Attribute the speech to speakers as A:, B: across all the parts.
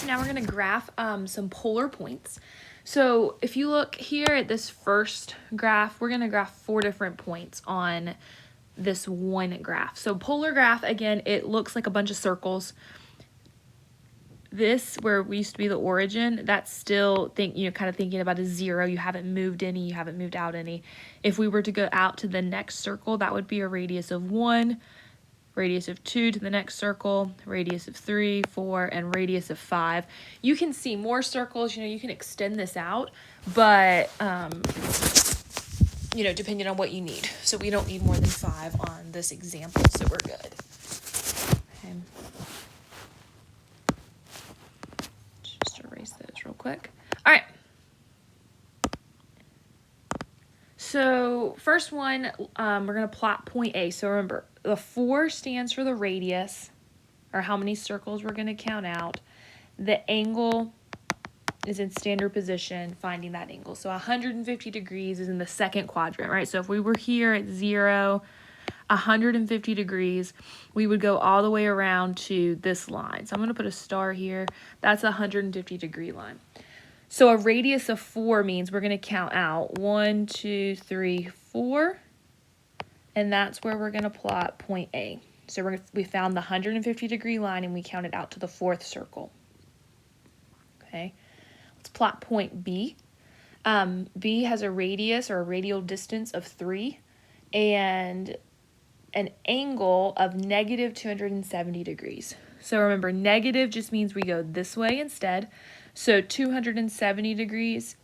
A: now we're going to graph some polar points. So if you look here at this first graph, we're going to graph 4 different points on this one graph. So polar graph, again, it looks like a bunch of circles. This, where we used to be the origin, that's still kind of thinking about a 0. You haven't moved any, you haven't moved out any. If we were to go out to the next circle, that would be a radius of 1, radius of 2 to the next circle, radius of 3, 4, and radius of 5. You can see more circles, you can extend this out, but, depending on what you need. So we don't need more than 5 on this example, so we're good. Okay. Just erase those real quick. All right. So first one, we're going to plot point A. So remember, the 4 stands for the radius, or how many circles we're going to count out. The angle is in standard position, finding that angle. So 150 degrees is in the second quadrant, right? So if we were here at 0, 150 degrees, we would go all the way around to this line. So I'm going to put a star here. That's a 150 degree line. So a radius of 4 means we're going to count out 1, 2, 3, 4. And that's where we're going to plot point A. So we found the 150 degree line and we counted out to the 4th circle. Okay. Let's plot point B. B has a radius or a radial distance of 3 and an angle of negative 270 degrees. So remember, negative just means we go this way instead. So 270 degrees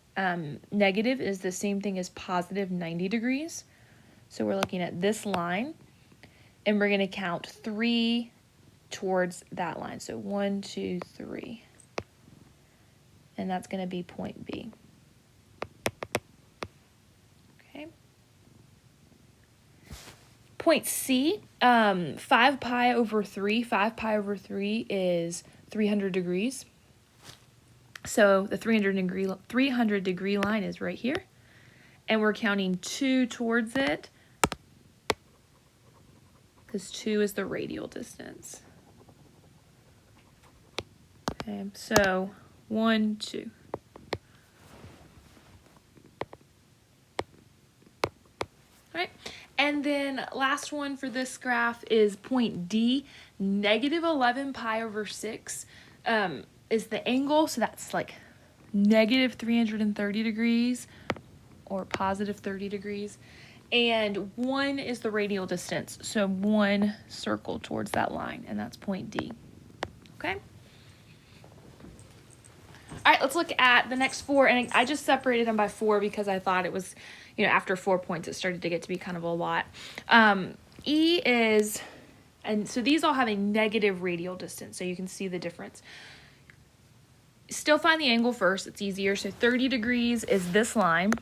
A: negative is the same thing as positive 90 degrees. So we're looking at this line, and we're going to count 3 towards that line. So 1, 2, 3. And that's going to be point B. Okay. Point C, 5 pi over 3. 5 pi over 3 is 300 degrees. So the 300 degree line is right here. And we're counting 2 towards it, because 2 is the radial distance. Okay, so 1, 2. All right, and then last one for this graph is point D. Negative 11 pi over 6 is the angle, so that's like negative 330 degrees or positive 30 degrees. And 1 is the radial distance, so 1 circle towards that line, and that's point D. Okay? All right, let's look at the next 4, and I just separated them by 4 because I thought it was, after 4 points, it started to get to be kind of a lot. E is, and so these all have a negative radial distance, so you can see the difference. Still find the angle first, it's easier. So 30 degrees is this line.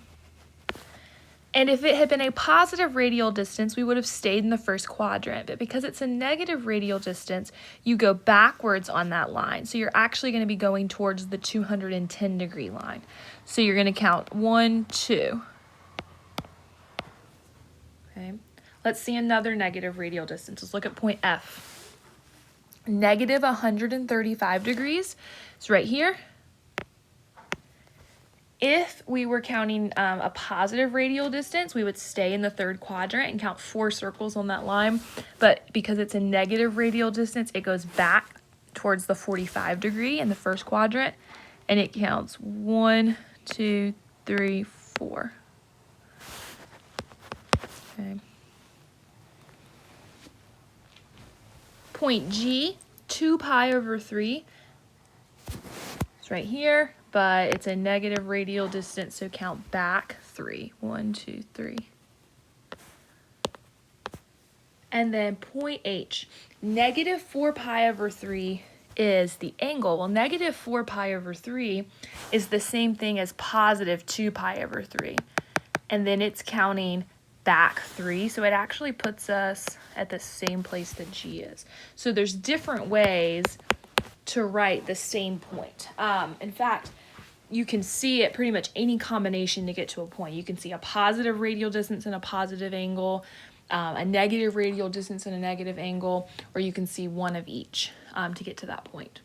A: And if it had been a positive radial distance, we would have stayed in the first quadrant. But because it's a negative radial distance, you go backwards on that line. So you're actually going to be going towards the 210 degree line. So you're going to count 1, 2. Okay. Let's see another negative radial distance. Let's look at point F. Negative 135 degrees is right here. If we were counting a positive radial distance, we would stay in the 3rd quadrant and count 4 circles on that line. But because it's a negative radial distance, it goes back towards the 45 degree in the 1st quadrant, and it counts 1, 2, 3, 4. Okay. Point G, 2 pi over 3. It's right here. But it's a negative radial distance, so count back 3. 1, 2, 3. And then point H, negative 4 pi over 3 is the angle. Well, negative 4 pi over 3 is the same thing as positive 2 pi over 3. And then it's counting back 3, so it actually puts us at the same place that G is. So there's different ways to write the same point. In fact, you can see it pretty much any combination to get to a point. You can see a positive radial distance and a positive angle, a negative radial distance and a negative angle, or you can see one of each to get to that point.